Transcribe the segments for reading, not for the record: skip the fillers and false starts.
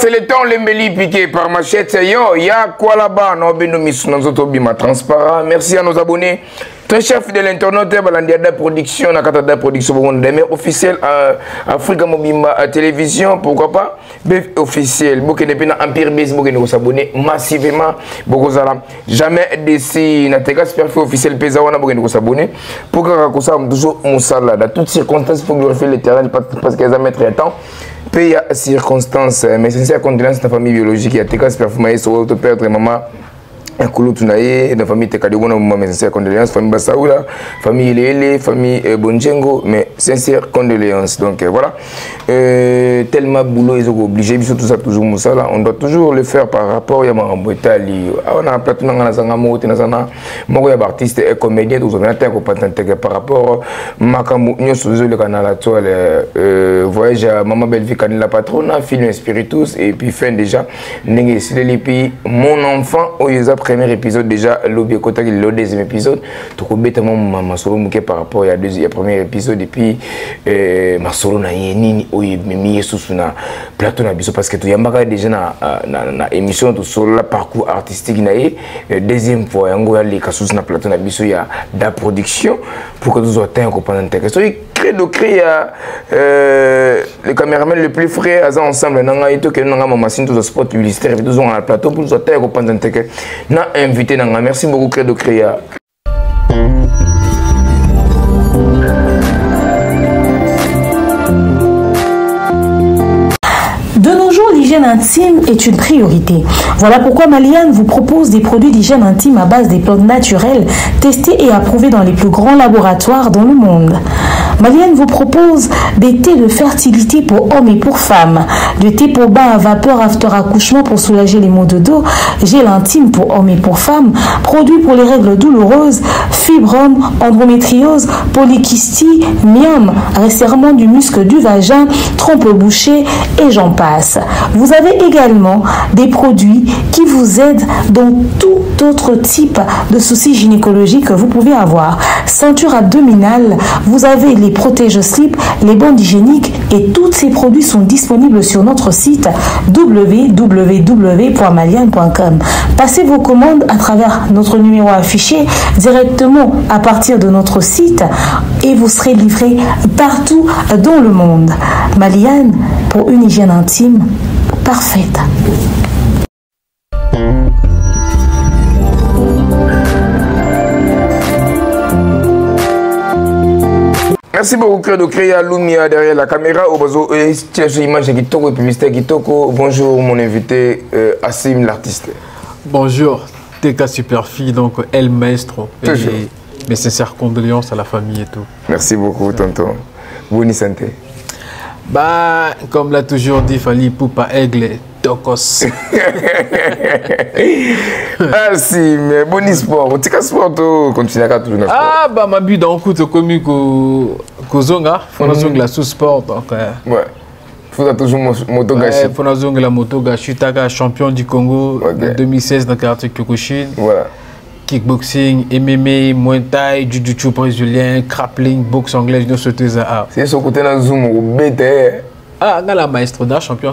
c'est le temps l'embelli piqué par Machette. Yo, y'a quoi là-bas? Non, ben nous transparent. Merci à nos abonnés. Très cher fidèle internaute, Balandiada Production, Nakata Production, des maires officiels Africa Mobimba Télévision, pourquoi pas? BF officiel, beaucoup de pays Empire Base, beaucoup de nous abonner massivement, beaucoup de jamais d'ici, Natega Superfait officiel Pesawana, beaucoup de nous abonner. Pour que ça toujours Moussala, dans toutes circonstances, il faut glorifier le terrain parce qu'ils ont mettre un temps. Pays à circonstances, mais sincère condoléances de la famille biologique, il y a Tega Superfait, sur votre père, votre maman. Un couloir tunaye, la famille Tekadibona, mes sincères condoléances, famille Bassaoula, famille Lele, famille Bonjengo, mais sincères condoléances. Donc voilà, tellement boulot, ils sont obligés, tout ça toujours Moussa là, on doit toujours le faire par rapport à Maramboetali. On a plateau dans la Zangamo, Tenazana, Moya artiste et comédien, tous on a été par rapport à Makamou, nous sommes le canal à toi, voyage à Maman Belleville, la patronne, film Spiritus, et puis fin déjà, Nengue Sidelipi, mon enfant, Oyeza. Premier épisode déjà, le deuxième épisode, tu peux mettre ma solo par rapport à deuxième premier épisode et puis ma solo na yeni oye mimi sous na plateau na biso parce que tu y a déjà na émission de solo la parcours artistique na deuxième fois yango ya les kasus na plateau na biso ya da production pour que nous atteignons comprendre texte. De créer le caméraman le plus frais ensemble nanga ito que nanga machine tout spot publicitaire et tous on a plateau pour nous attendre comprendre texte. Na invité nanga merci beaucoup Credo Créa. De nos jours, l'hygiène intime est une priorité. Voilà pourquoi Maliane vous propose des produits d'hygiène intime à base des plantes naturelles testés et approuvés dans les plus grands laboratoires dans le monde. Maliane vous propose des thés de fertilité pour hommes et pour femmes, des thés pour bain à vapeur after accouchement pour soulager les maux de dos, gel intime pour hommes et pour femmes, produits pour les règles douloureuses, fibrome, endométriose, polykystie, myome, resserrement du muscle du vagin, trompe bouchée et j'en passe. Vous avez également des produits qui vous aident dans tout autre type de soucis gynécologiques que vous pouvez avoir. Ceinture abdominale, vous avez les protège-slip, les bandes hygiéniques et tous ces produits sont disponibles sur notre site www.maliane.com. Passez vos commandes à travers notre numéro affiché directement à partir de notre site et vous serez livré partout dans le monde. Maliane pour une hygiène intime parfaite. Merci beaucoup Credo Créa Lumia derrière la caméra au bazo image Kitoko publicité Kitoko. Bonjour mon invité Assim l'artiste. Bonjour TK Superfille donc El Maestro et mes sincères condoléances à la famille et tout. Merci beaucoup tonton. Bonne santé. Bah comme l'a toujours dit Fali Poupa Aigle Tokos. Ah si mais bon sport. Tu as sport tu continues à toujours. Ah bah ma but dans coup de comique Kozonga, Fonazong la sous sport donc ouais. Faut toujours moto gâchis. Fonazong la moto gâchis, Taka champion du Congo en 2016 dans le quartier Kyokushin. Voilà. Kickboxing, MMA, Muay Thai, Jiu-Jitsu brésilien, grappling, boxe anglaise, nous sommes tous à. C'est ce côté dans Zoom au BT. Ah, on a la maestro, on a champion.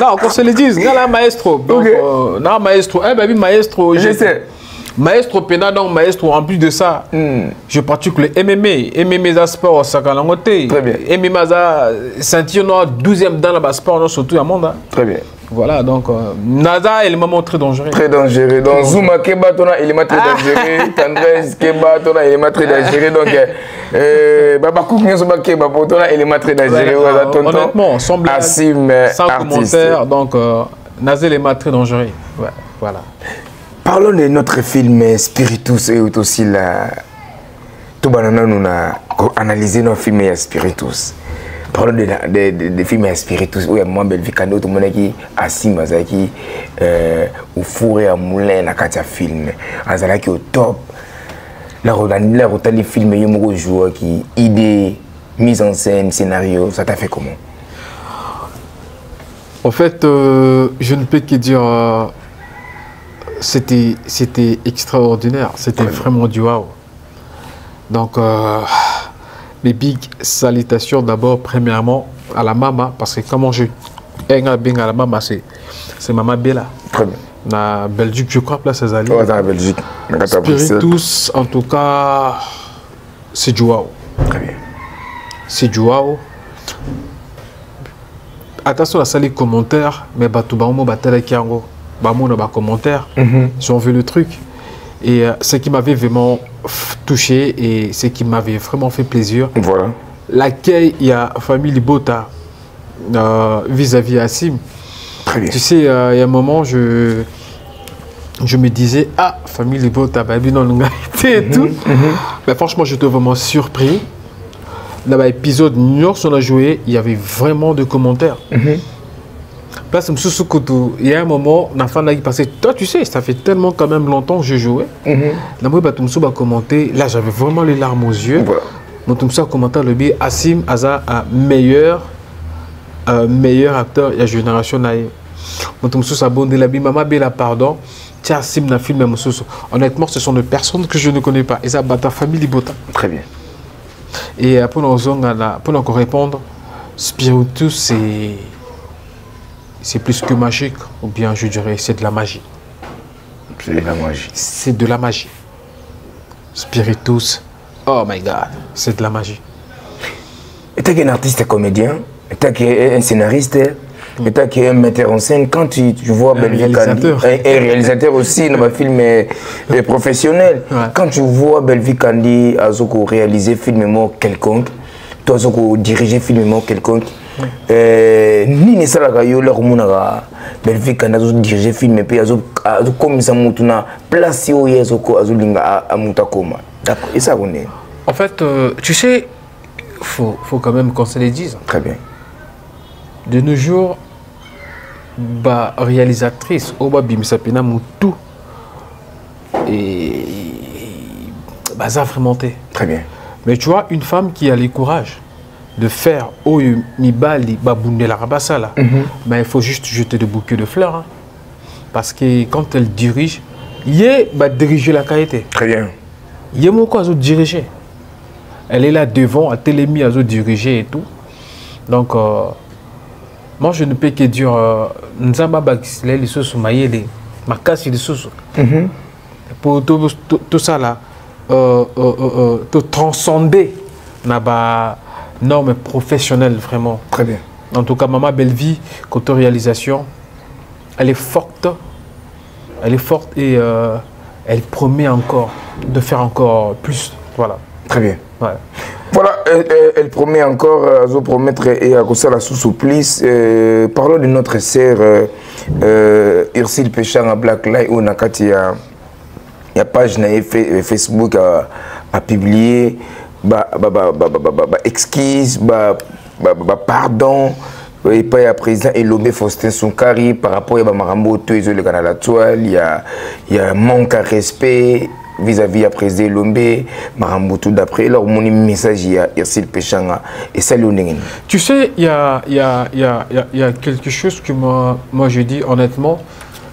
Non, qu'on se le dise, on a la maestro. Donc, non, maestro, eh ben, maestro, je sais. Maestro Pena, donc maestro, en plus de ça, je pratique le MMA. MMA, c'est sport, ça quand on Très bien. MMA, c'est ceinture noire, 12e dans le sport, surtout à monde. Très bien. Voilà, donc, Nada est le moment très dangereux. Très dangereux. Donc, Zuma Keba, il est très dangereux. Tendresse Keba, il est très dangereux. Donc, Babakouk, Keba, il est très dangereux. Honnêtement, sans commentaire, donc, Nazel est très dangereux. Ouais, voilà. Parlons de notre film Spiritus et aussi la. Tout banana, nous avons analysé nos films Spiritus. Parlons de films Spiritus où il y a moins belle vie tout le monde qui assis Mazaki au four et à moulin na katia film. Azalaki au top. La rota les films il y a joueur qui idée mise en scène scénario ça t'a fait comment? En fait je ne peux que dire c'était extraordinaire, c'était vraiment du wow. Donc mes big salutations d'abord premièrement à la maman parce que comment je la maman, c'est Maman Bella. Très bien. Na Belgique, je crois, place à Zali. Oh, dans la Belgique. Spiritus, en tout cas, c'est Joao. Très bien. C'est Joao. Attention à ça, les commentaires, mais tout le monde a commentaires. Ils ont vu le truc. Et ce qui m'avait vraiment touché et ce qui m'avait vraiment fait plaisir, voilà. L'accueil, il y a famille Libota vis-à-vis Assim. Très bien. Tu sais, il y a un moment, je me disais, ah, famille Libota, et tout. Mais franchement, j'étais vraiment surpris. Dans l'épisode New on a joué, il y avait vraiment de commentaires. Parce que il y a un moment, on a fait passé. Toi, tu sais, ça fait tellement quand même longtemps que je jouais. Là, commenté. Là, j'avais vraiment les larmes aux yeux. Je a commenté le billet. Assim Aza, meilleur acteur de la génération. Je abonné la billet. Maman Bella, pardon. Tiens, Assim n'a filmé. Honnêtement, ce sont des personnes que je ne connais pas. Et ça, ta famille Libota. Très bien. Et pour nous répondre, Spiritus, c'est plus que magique, ou bien je dirais c'est de la magie. C'est de la magie. C'est de la magie. Spiritus, oh my God, c'est de la magie. Et tu es un artiste comédien, tu es un scénariste, et tu es un metteur en scène. Quand tu vois Belvic réalisateur. Et réalisateur aussi dans un film professionnel. Ouais. Quand tu vois Belvic Kandi réaliser un film quelconque, toi diriger un film quelconque, ni ne sera yo leur monaga Belvic Kandi diriger un film et puis comme ça mutuna place yo yezoko azulinga amutakoma. D'accord, et ça on est. En fait, tu sais, faut quand même qu'on se le dise. Très bien. De nos jours, réalisatrice, Oba Bimsapina Moutou et ça a fermenté. Très bien. Mais tu vois, une femme qui a le courage de faire Mibali Babundela Rabasala, mais il faut juste jeter des bouquets de fleurs. Hein. Parce que quand elle dirige, il va diriger la qualité. Très bien. Il y a quoi à diriger. Elle est là devant, à télémi à diriger et tout. Donc, moi, je ne peux que dire, Nzamba Bakisle, les sous maïele, ma casse, les sous. Pour tout ça là, te transcender dans la norme professionnelle, vraiment. Très bien. En tout cas, Maman Bellevie, côté réalisation, elle est forte. Elle est forte et elle promet encore de faire encore plus. Voilà. Très bien. Ouais. Voilà, elle promet encore à promettre et à cause de la sous-souplisse. Parlons de notre sœur Ursule Péchang à Black Light où il y a page Facebook a publié exquise, pardon. Et pas le président Elobé Faustin Sonkari par rapport à Marambo Toizo le canal actuel, il y a un manque à respect vis-à-vis à président Elobé, Marambo tout d'après leur mon message il y a Ursule Péchanga et ça le. Tu sais, il y a quelque chose que moi je dis honnêtement,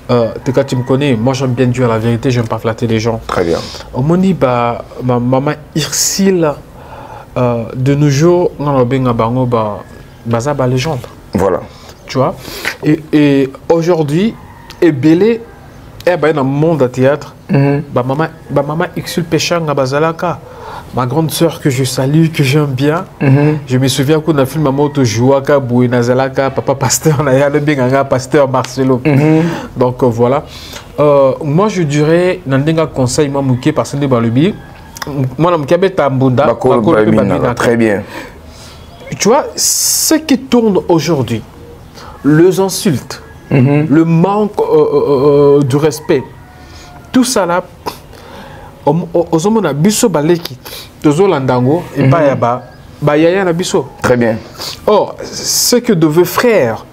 quand tu me connais, moi j'aime bien dire la vérité, j'aime pas flatter les gens. Très bien. Au moment ma maman Ursule de nos jours on a bien bango baza légende. Voilà. Tu vois. Et aujourd'hui, Ebélé est dans le monde de théâtre. Maman Ursule Péchang à Bazalaka. Ma grande sœur que je salue, que j'aime bien. Je me souviens qu'on a fait ma moto Jouaka, Bouinazalaka, papa pasteur, pasteur Marcelo. Donc voilà. Moi je dirais, Nandenga conseil, moi mouké parce que dans le billet. Moi je me très bien. Tu vois, ce qui tourne aujourd'hui, les insultes, le manque du respect, tout ça là, aux hommes on a biso baleki, tozo landango et ba yaya na biso. Très bien. Or, ce que devait faire,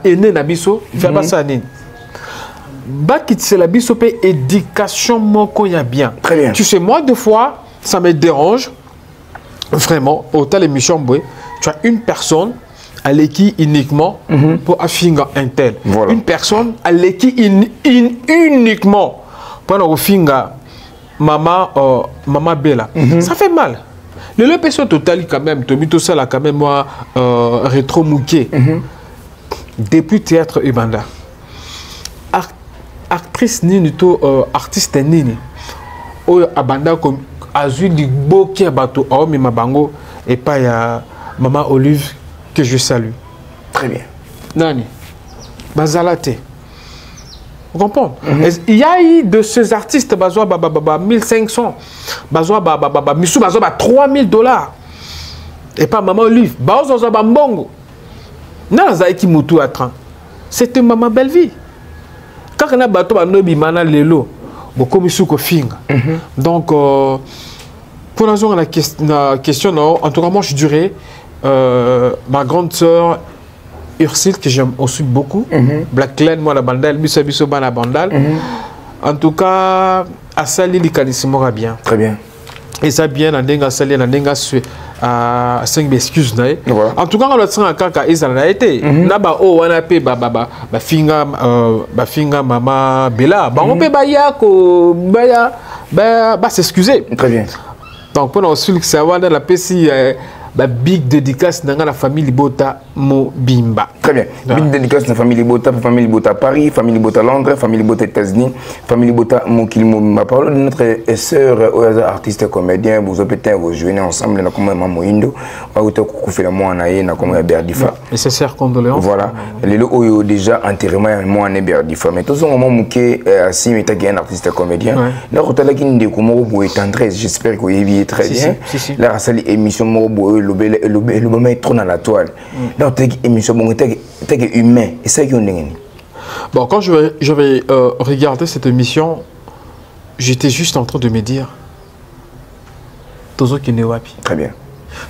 aîné na biso, faire pas ça nini. C'est la biso pe éducation moko ya bien. Très bien. Tu sais, moi deux fois, ça me dérange. Vraiment, au tel émission, tu as une personne à l'équipe uniquement pour affinga un tel. Voilà. Une personne à l'équipe uniquement pour affinga Maman Bella. Ça fait mal. Le LPSO total quand même, tout ça là quand même moi rétro mouqué. Depuis théâtre Ubanda. Actrice nini to artiste nini. Oyo abanda comme azui di boki abato aomi mabango et pas ya maman Olive que je salue. Très bien. Nani. Bazalate. Vous comprenez? Il y a eu de ces artistes, 1500, Missou 3000 $. Et pas Maman Olive. Mbongo. C'était Maman Belleville. Quand on a bateau à Nobi Mana Lelo, donc, pour la question, en tout cas, moi je dirais ma grande sœur Ursule, que j'aime aussi beaucoup. Black Clan, moi, la bandale, Bisso la bandale. En tout cas, Asali, l'Icanissimo va bien. Très bien. Et ça bien, Nandenga Sali, Nandenga à 5 excuses. En tout cas, on a dit que ça a été. Naba, oh, on a payé, finga, maman, Bella. On peut yako, s'excuser. Très bien. Donc, pour nous, que ça va dans la PC. Big dédicace dans la famille Libota Mobimba. Très bien. Big dédicace dans la famille Libota Paris, famille Libota Londres, famille Libota États-Unis, famille Libota Mokil Mobimba. Parlons de notre sœur, artiste comédien, vous avez peut-être rejoint ensemble, comme Maman Indo, vous avez fait moi en aïe, comme Berdifa. Et c'est sœur condoléances. Voilà. Les lots déjà enterrement, moi en Berdifa. Mais tout ce moment, Mouké, si mais tu es un artiste comédien, là, vous avez une découverte pour tendresse. J'espère que vous y très bien. Là, c'est l'émission Morobo. Le moment est trop dans la toile. Donc, tu es humain. Et ça, bon, quand je vais regarder cette émission, j'étais juste en train de me dire Tozo Kinewapi. Très bien.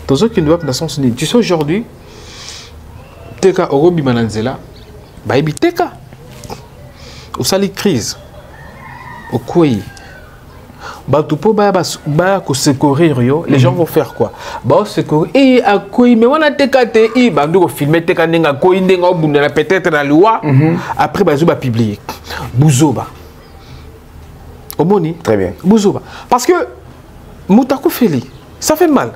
Tozo Kinewapi, dans le sens où tu sais, aujourd'hui, Teka Orobi Mananzela, Baïbi Teka, au sali crise, au Koué. Les gens vont faire quoi? Et à quoi? Mais on a filmé peut-être dans la loi. Après, on va publier. Bouzoba. Omoni. Très bien. Bouzoba. Parce que Moutakou Feli, ça fait mal.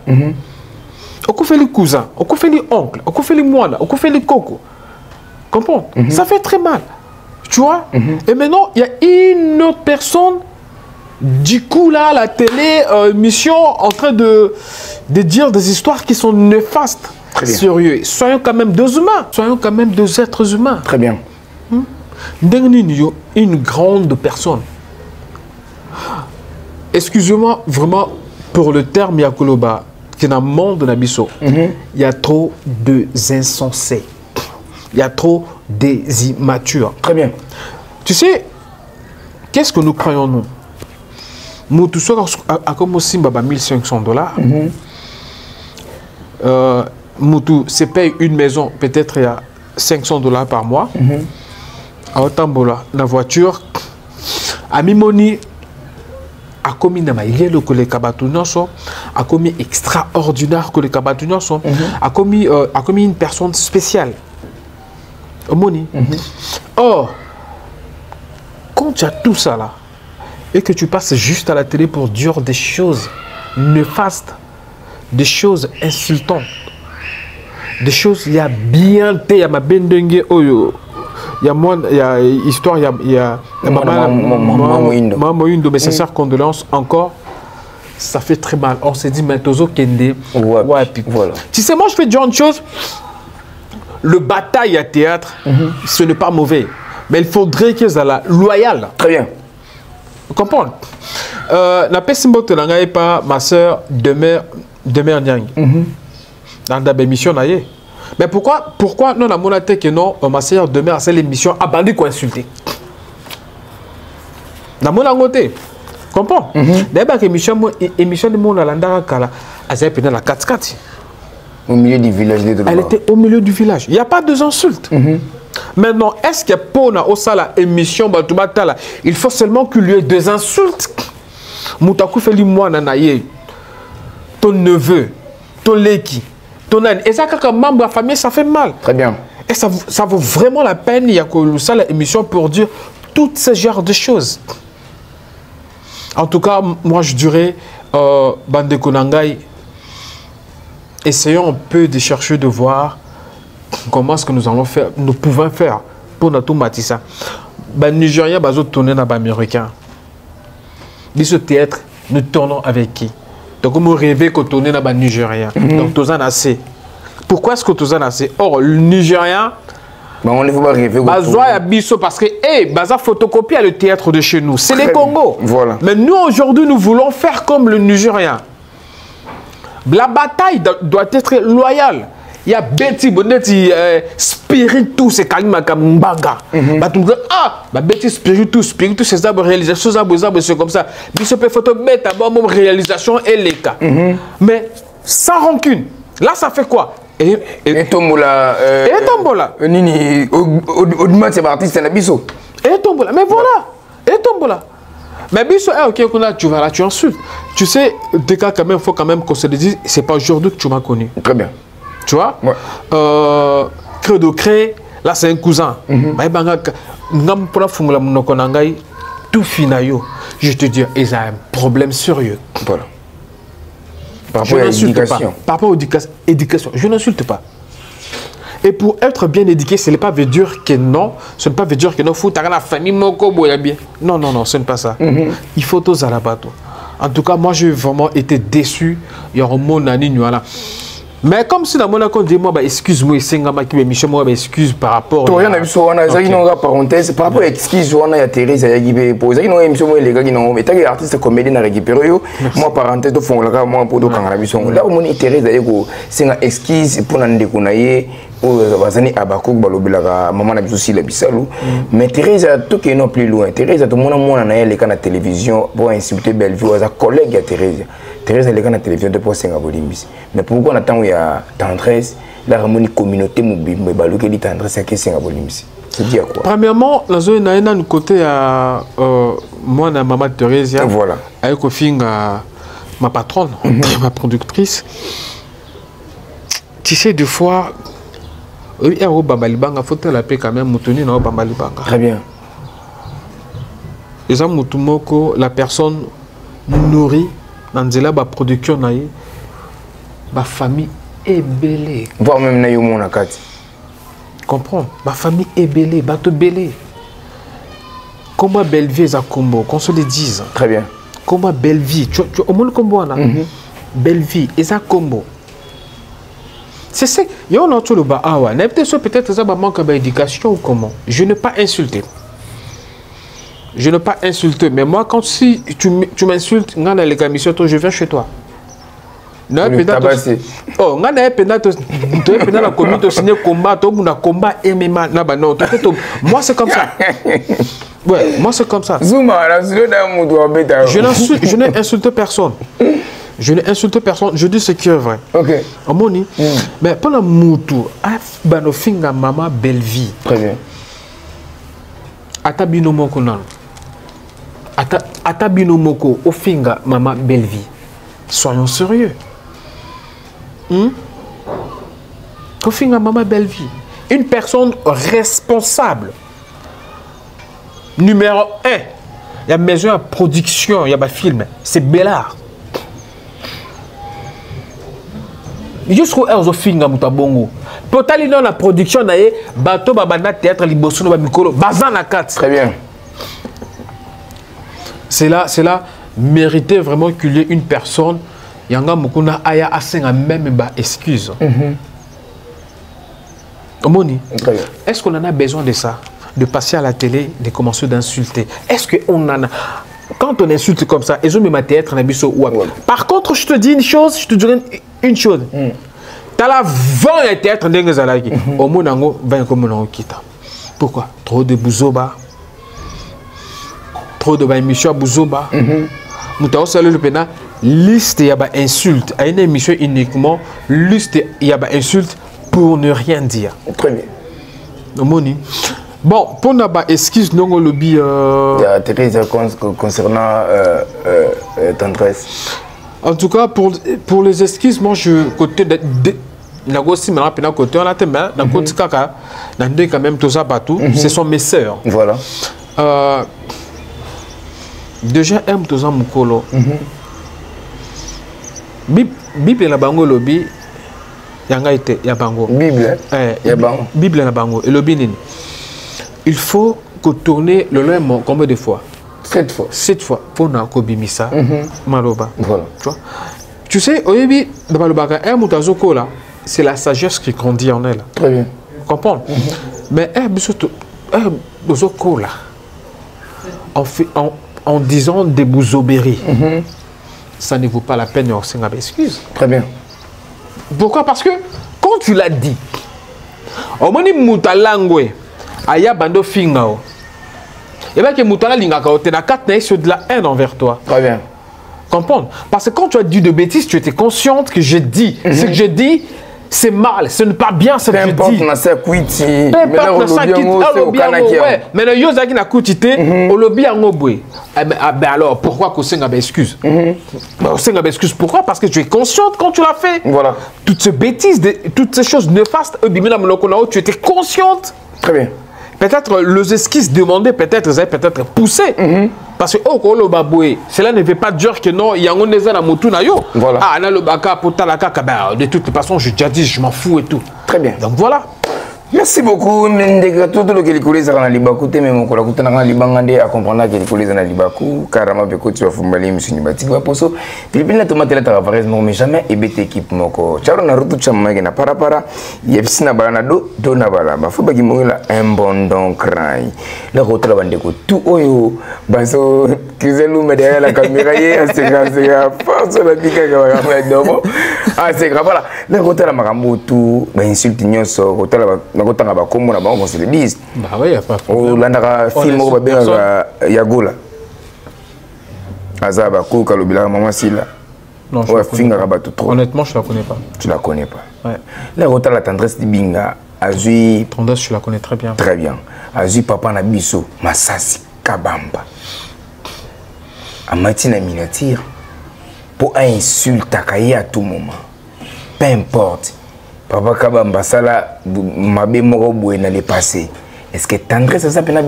On fait les cousins, on fait les oncles, on fait les moines, on fait les cocos. Comprends? Ça fait très mal. Tu vois? Et maintenant, il y a une autre personne. Du coup, là, la télé, mission en train de dire des histoires qui sont néfastes. Sérieux. Soyons quand même deux humains. Soyons quand même deux êtres humains. Très bien. Une grande personne. Excusez-moi vraiment pour le terme Yakoloba, qui est dans le monde de Nabiso. Il y a trop d'insensés. Il y a trop des immatures. Très bien. Tu sais, qu'est-ce que nous croyons, nous? Moutou a comme aussi 1500 $. Moutou se paye une maison, peut-être il y a 500 $ par mois. À Otambola, la voiture. A Mimoni, a commis Namaïle que les Kabatounos a commis extraordinaire que les Kabatounos a commis une personne spéciale. Omoni. Or, quand tu as tout ça là, et que tu passes juste à la télé pour dire des choses néfastes, des choses insultantes, des choses, il y a bien, il y a ma bendengue, il y a moi, il y a histoire, il y a Maman Indo, mais sincère condoléances encore, ça fait très mal. On s'est dit, mais Tozo Kende, voilà. Tu sais, moi je fais dire une chose, le bataille à théâtre, ce n'est pas mauvais, mais il faudrait qu'ils soient loyaux. Très bien. Vous comprenez? La Pessimbo te l'engaye pas ma soeur demeure Nyang. Dans la émission, mais pourquoi non la monnaie que non ma soeur demeure à cette émission a bandit quoi insulter? La monnaie côté. Comprends? D'abord émission de mon landara kala a été dans la 4-4. Au milieu du village. Elle était au milieu du village. Il n'y a pas de insultes. Maintenant, est-ce que pour la émission, il faut seulement qu'il y ait des insultes? Moutakou fait moi nanaye, ton neveu, ton leki, ton âne. Et ça, quand membre de la famille, ça fait mal. Très bien. Et ça vaut vraiment la peine, il y a que ça l'émission pour dire toutes ces genres de choses. En tout cas, moi je dirais, Bande Konangai, essayons un peu de chercher de voir comment est-ce que nous allons faire, nous pouvons faire pour nous tout matissa. Les Nigériens, ils tourner dans les Américains. Ce théâtre, nous tournons avec qui? Donc, on rêve qu'on tourne dans les Nigériens. Donc, tous en assez. Pourquoi est-ce que tous en assez? Or, le Nigérien, on ne faut pas rêver. Parce que, Baza photocopie le théâtre de chez nous. C'est les Congo. Voilà. Mais nous, aujourd'hui, nous voulons faire comme le Nigérien. La bataille doit être loyale. Il y a Betty Bonetti, Spiritus, c'est Kalima Kambaga. Betty Spiritus, c'est ça, réalisation, c'est comme ça. Bishop photo bête, réalisation et les cas. Mais sans rancune. Là, ça fait quoi? Et Tombola. Et Tombola. Nini, au-delà de ces artistes, c'est un biseau. Et Tombola. Mais voilà. Et Tombola. Mais biso, ok, tu vas là, tu insultes. Tu sais, des cas quand même, il faut quand même qu'on se le dise, c'est pas aujourd'hui que tu m'as connu. Très bien. Tu vois? Ouais. Credo Cré, là c'est un cousin. Tout finayo. Je te dis, ils ont un problème sérieux. Voilà. Par rapport à l'éducation. Par rapport à l'éducation, je n'insulte pas. Et pour être bien éduqué, ce n'est pas veut dire que non. Ce n'est pas veut dire que non, il faut que la famille bien. Non, non, non, ce n'est pas ça. Il faut tous à la bateau. En tout cas, moi, j'ai vraiment été déçu. Il y a un monde à là. Mais comme si dans mon accord dit moi excuse-moi excuse par rapport toi on a vu ça on a ça une parenthèse par rapport à excuse on a Thérèse ya gibe poser une émission les gars qui n'ont mais t'as artiste comédien na récupérer moi parenthèse de fond là moi pour donc en mission là on est Thérèse ya go c'est une excuse pour nande kunaye o bazani abako balobela maman na biso si la bisalu mais Thérèse tout qui est non plus loin Thérèse tout mon na elle quand la télévision pour insulter Bellevue aux collègues à Thérèse Thérèse elle est quand la télévision de pour Singa Bolimbis mais pourquoi on attend il y a tendresse la harmonie communauté mobile baluke dit tendresse à Singa Bolimbis c'est dire quoi premièrement la zone na un côté à moi na maman Thérèse voilà avec au fin ma patronne ma productrice tu sais deux fois oui au Bambalibanga faut la paix quand même moutonner na Bambalibanga très bien les gens moutumoko la personne nourrit dans la production naïe ma famille est belle voire même na yo mona kati comprends ma famille est belle bateau belle comment belle vie za combo qu'on se le dise très bien comment belle vie tu au monde combo là belle vie et ça combo c'est ça il y a un autre le bas awa peut-être ça manque d'éducation ou comment je ne pas insulter. Je ne pas insulter, mais moi, quand si tu m'insultes, je viens chez toi. Oh, la combat MMA. Moi, c'est comme ça. Ouais, moi, c'est comme ça. Je n'ai insulté personne. Je n'ai insulté personne. Je dis ce qui est vrai. Ok. Mais pendant Moutou, maman belle vie. Très bien. Atabino Mokonan. Atabino Moko, Ofinga, maman belle vie. Soyons sérieux. Ofinga, maman belle vie. Une personne responsable. Numéro 1. Il y a maison à production, il y a un film. C'est Bellard. Jusqu'au Ofinga Moutabongo. Total, dans la production, il y a bateau, babana, théâtre, liboso, babikolo, bazan à 4. Très bien. C'est là, mériter vraiment qu'il y ait une personne, yanga mukuna aya asenga même ba excuse. Omoni, est-ce qu'on en a besoin de ça? De passer à la télé, de commencer d'insulter? Est-ce qu'on en a? Quand on insulte comme ça, ils ont même à théâtre, par contre, je te dis une chose, je te dirais une chose. T'as la 20 à théâtre, au monango, 20 comme on quitte. Pourquoi? Trop de bouzoba. Trop de émissions à Bouzoba. Nous salué le pénal. Liste il y a des insultes. À une émission uniquement, liste il y a des insultes pour ne rien dire. Très bien. Bon, pour nous excuse non lobby. Thérèse concernant tendresse. En tout cas pour les excuses, moi je côté de la gosse maintenant pénal côté on a tellement dans côté kaka dans deux quand même tout ça partout. Ce sont mes sœurs. Voilà. Déjà aime tous en mukolo. Bip la bango lobby Yanga été, ya bango. Bible. Ya bango. Bible na bango. Et le binin. Il faut que tourner le lème combien de fois? 7 fois. 7 fois. Pour na ko bimisa. Maloba. Voilà. Tu vois? Tu sais, au début, dans le bagage, un moutazoko là, c'est la sagesse qui grandit en elle. Très bien. Comprends? Mais un moutazoko là, en disant des bouzobéries, ça ne vaut pas la peine de se faire excuse. Très bien. Pourquoi? Parce que quand tu l'as dit, au moins moutalangwe, aya bando fingao, et bien que moutala lingaka, tu as 4 sur de la haine envers toi. Très bien. Comprendre? Parce que quand tu as dit de bêtises, tu étais consciente que j'ai dit. Ce que j'ai dit, c'est mal, ce n'est pas bien ce que je dis. Peu importe, mais le yozaki na koutité, au lobby en oboué. Alors, pourquoi qu'on s'en excuse? On s'en excuse pourquoi? Parce que tu es consciente quand tu l'as fait. Voilà. Toutes ces bêtises, toutes ces choses néfastes, tu étais consciente. Très bien. Peut-être les esquisses demandées, peut-être poussées. Parce que cela ne veut pas dire que non, il y a un des voilà. Ah, de toute façon, je déjà dit, je m'en fous et tout. Très bien. Donc voilà. Merci beaucoup. Tout le que les collègues dans Libakou, mais mon collègue dans Libangande a compris que les collègues dans Libakou, carrément, parce que tu vas fumer, monsieur Nibati, Waposo, Philippine la tomate la travailleuse, mais jamais ébêté équipe moko. Charo na rutu chama na para, yepsina balanado, dona balaba. Faut pas qu'il m'ouvre un bon don craint. Le retour la bande tout oyo, baso, kizelou me derrière la caméra, c'est grave, force la pique que va faire domo. Ah c'est grave voilà. Le retour la marambo tout, bah insulte nyoso, retour la nakotanga ba kombo na bango se le disent. Bah oui, y a pas. O landaka film ko ba benga Yagola. Azaba ko kalobila maman Sila. Non, je honnêtement, je la connais pas. Tu la connais pas. Ouais. Là retour la tendresse di binga azui tendresse je la connais très bien. Très bien. Azui papa na biso Masasi Kabamba. Amati na miniature pour insulter à tout moment. Peu importe. Papa Kabamba sala mabe moko boye na le passé. Est-ce que tendresse ça s'appelle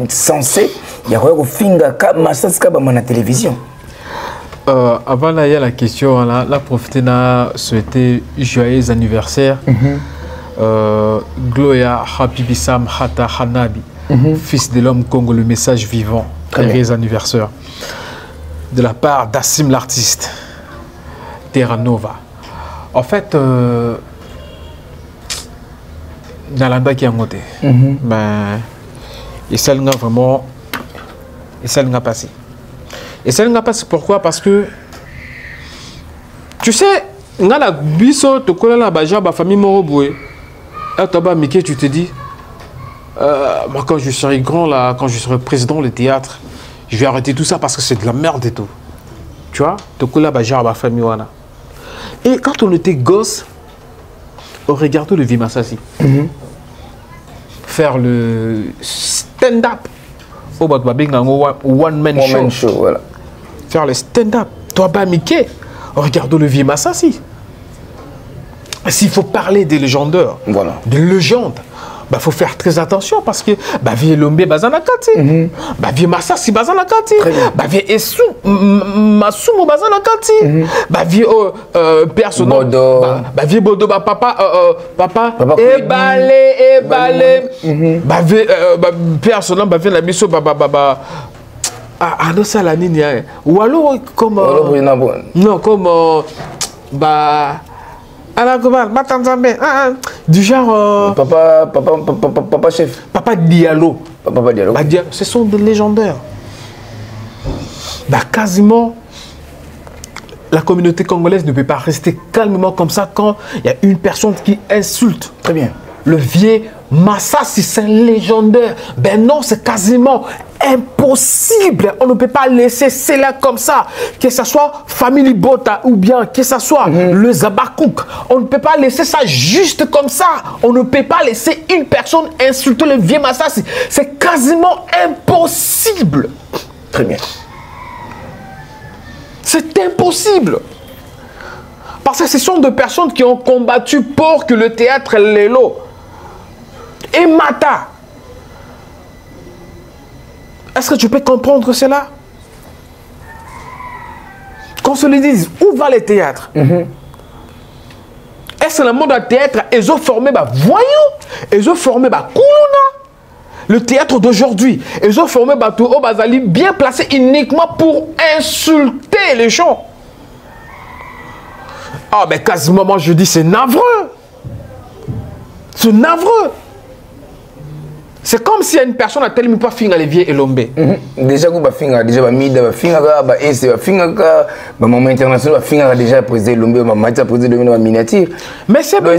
censé il y a quoi finga Masasi Kabamba na télévision? Avant là, il y a la question là, la profité n'a souhaité joyeux anniversaire. Gloria Habibissam Hata Hanabi, fils de l'homme Congo, le message vivant. Joyeux anniversaire. De la part d'Assim l'artiste, Terra Nova. En fait, Nalanda qui a monté, ben, et ça n'a vraiment, et ça n'a passé. Et ça n'a passé pourquoi? Parce que, tu sais, dans la biso, tu connais la baja, la famille Moroboué, et tu te dis, moi quand je serai grand là, quand je serai président du théâtre, je vais arrêter tout ça parce que c'est de la merde et tout. Tu vois, tu connais la baja, la famille Wana. Et quand on était gosse, on regardait le Vimasasi. Faire le stand-up. One man show. Voilà. Faire le stand-up. Toi, Mickey, on regarde le Vimasasi. S'il faut parler des légendeurs, voilà. Des légendes, il faut faire très attention parce que vie Lombe Bazanakati, vie Masasi Bazanakati, vie Esu Masumo Bazanakati, vie Personnel, vie Bodo Papa Ebale Personnel, vie la mission ah non ça la nini ou alors comme non comme alors comment du genre papa chef Papa Diallo. Diallo. Ce sont des légendaires. Quasiment la communauté congolaise ne peut pas rester calmement comme ça quand il y a une personne qui insulte. Très bien. Le vieux Masasi, c'est un légendaire. Ben non, c'est quasiment impossible. On ne peut pas laisser cela comme ça. Que ce soit Family Bota ou bien que ce soit le Zabakouk. On ne peut pas laisser ça juste comme ça. On ne peut pas laisser une personne insulter le vieux Masasi. C'est quasiment impossible. Très bien. C'est impossible. Parce que ce sont des personnes qui ont combattu pour que le théâtre Lelo et Mata. Est-ce que tu peux comprendre cela? Qu'on se le dise, où va le théâtre? Est-ce que le monde du théâtre, ils ont formé voyous, ils ont formé Koulouna. Le théâtre d'aujourd'hui, ils ont formé tout au Bazali bien placé uniquement pour insulter les gens. Ah, mais quasiment, moi je dis, c'est navreux. C'est navreux. C'est comme si une personne a tellement pas fini les vieux et l'ombé. Déjà, vous avez déjà mida, maman international, déjà président l'ombé, maman président de miniature. Mais c'est bon.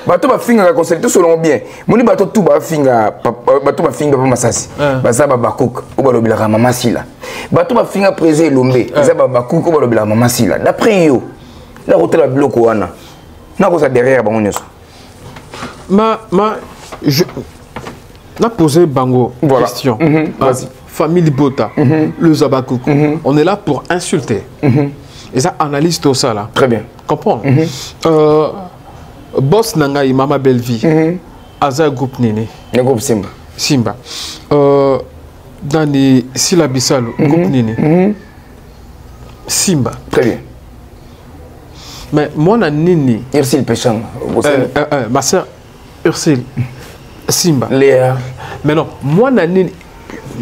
Bateau va finir conseil tout selon bien. Mon bateau tout va finir, bateau va finir papa masasi. Baza babakouk, ou balobila maman sila. Bateau va finir président l'ombé, baza babakouk, ou balobila maman sila. D'après yo, la route la bloque wana. Na ko ça derrière ba on je on a posé Bango question. Famille Bota, le Zabakouk. On est là pour insulter. Et ça analyse tout ça là. Très bien. Comprends? Boss Nangaï, Mama Bellevie, Aza Groupe Nene. Le groupe Simba. Simba. Dans les Silabissalo, Groupe Nene. Simba. Très bien. Mais moi, na Nini. Ursule Péchang. Ma soeur Ursule. Simba. Léa. Mais non, moi, nani,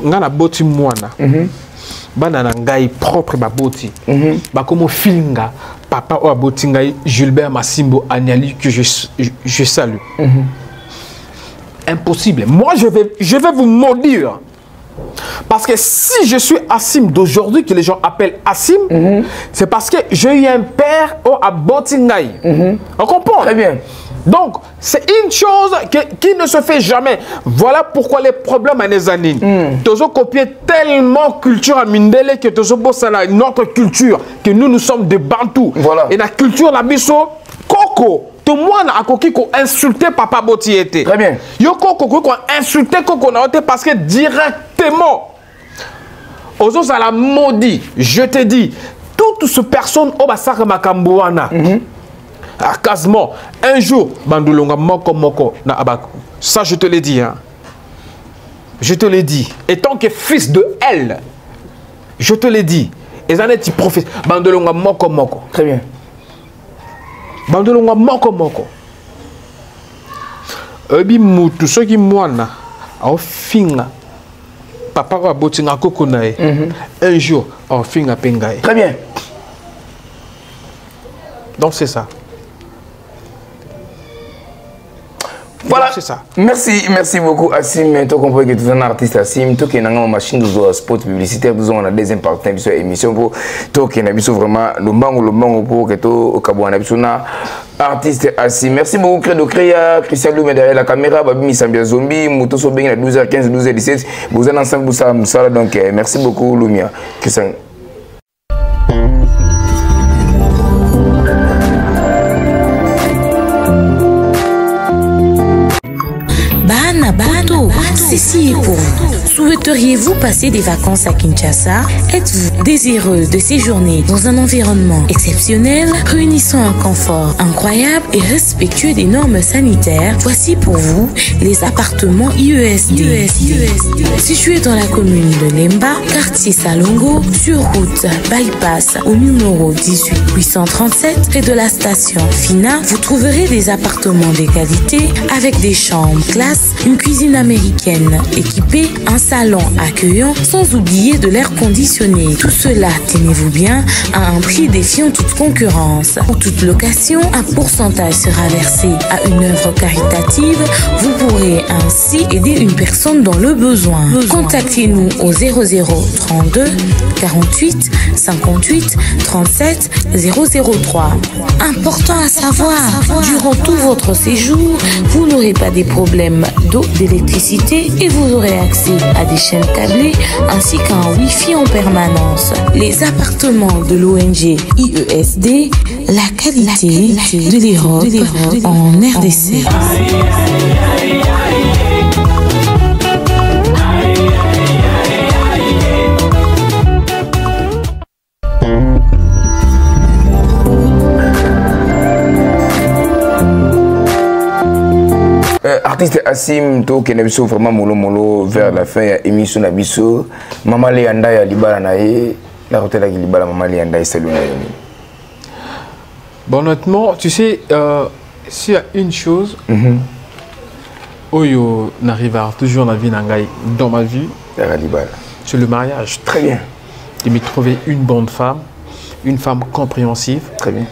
ngana boti mwana. Bana ngai propre ba boti. Ba comme filinga papa o boti ngai Gilbert Massimbo Agnali que je salue. Impossible. Moi, je vais vous maudire. Parce que si je suis Assim d'aujourd'hui, que les gens appellent Assim, c'est parce que j'ai eu un père au Abotingaï. On comprend? Très bien. Donc, c'est une chose qui ne se fait jamais. Voilà pourquoi les problèmes à les années. Nous avons copié tellement culture à Mindele que nous avons notre culture, que nous sommes des Bantous. Voilà. Et la culture, la biso, Coco. Tout le monde a coquille qu'on insultait Papa Botiété. Très bien. Yo Coco qu'on insultait Coco parce que directement, aux autres, ça l'a maudit. Je te dis, toutes ces personnes au Bassaka Makambouana. Quasiment un jour, Bandulonga Moko na Abakou. Ça, je te l'ai dit. Hein. Je te l'ai dit. Et tant que fils de elle, je te l'ai dit. Et ça n'est pas prophète. Bandulonga Moko. Très bien. Bandulonga Moko. Ebi mutu soki mwana au finga. Papa wa botinga kokonae. Un jour, au finga pengae. Très bien. Donc c'est ça. Voilà, c'est ça. Merci beaucoup Assim. Tu comprends que tu es un artiste Assim. Tu es une machine de spot publicitaire. Nous avons des importants sur l'émission pour toi qui est vraiment le mango pour que tu es un artiste Assim. Merci beaucoup Credo Créa, Christian Loumé derrière la caméra, Babi Sambia Zombie, Mouto Sobeng à 12h15, 12h17. Vous êtes ensemble pour ça. Donc merci beaucoup Lumia. Christian. Ceci est pour vous. Souhaiteriez-vous passer des vacances à Kinshasa? Êtes-vous désireux de séjourner dans un environnement exceptionnel, réunissant un confort incroyable et respectueux des normes sanitaires? Voici pour vous les appartements IESD. Situés dans la commune de Lemba, quartier Salongo, sur route Bypass au numéro 18837, près de la station Fina, vous trouverez des appartements de qualité avec des chambres classe, une cuisine américaine équipée, un salon accueillant, sans oublier de l'air conditionné. Tout cela, tenez-vous bien, à un prix défiant toute concurrence. Pour toute location, un pourcentage sera versé à une œuvre caritative. Vous pourrez ainsi aider une personne dans le besoin. Contactez-nous au 0032 48 58 37 003. Important à savoir, durant tout votre séjour, vous n'aurez pas des problèmes d'eau, d'électricité et vous aurez accès à des chaînes câblées ainsi qu'à un Wi-Fi en permanence. Les appartements de l'ONG IESD, la qualité de l'Europe en RDC. Artiste Assim, to qui est vraiment molo vers la fin de l'émission Nabiso. Maman Léanda ya libala nae, la hôtel qui libala Maman Léanda et salut. Bon, honnêtement, tu sais, s'il y a une chose, Oyo n'arrive à toujours dans ma vie, c'est le mariage. Très bien. De me trouver une bonne femme, une femme compréhensive. Très bien.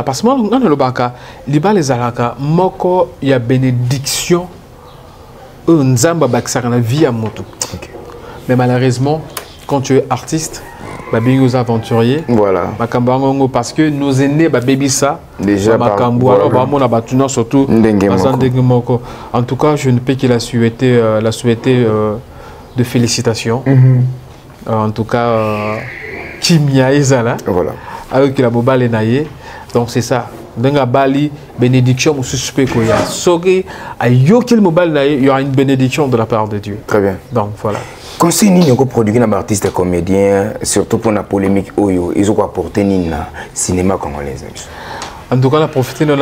Parce que moi, dans le baka, les alaka, moko il y a bénédiction, nzamba baksarana vie à moto. Mais malheureusement, quand tu es artiste, aux aventuriers, voilà. Parce que nos aînés, baby ça, déjà surtout. En tout cas, je ne peux que la souhaiter de félicitations. En tout cas, Kimia Ezala. Voilà. Alors qu'il a mobile naïe. Donc c'est ça. Dans la Bali, bénédiction, il y aura une bénédiction de la part de Dieu. Très bien. Donc voilà. Conseil ni ko produire un artiste comédien, surtout pour la polémique Oyo, ils ont apporté Nina cinéma congolais. En tout cas, on a profité de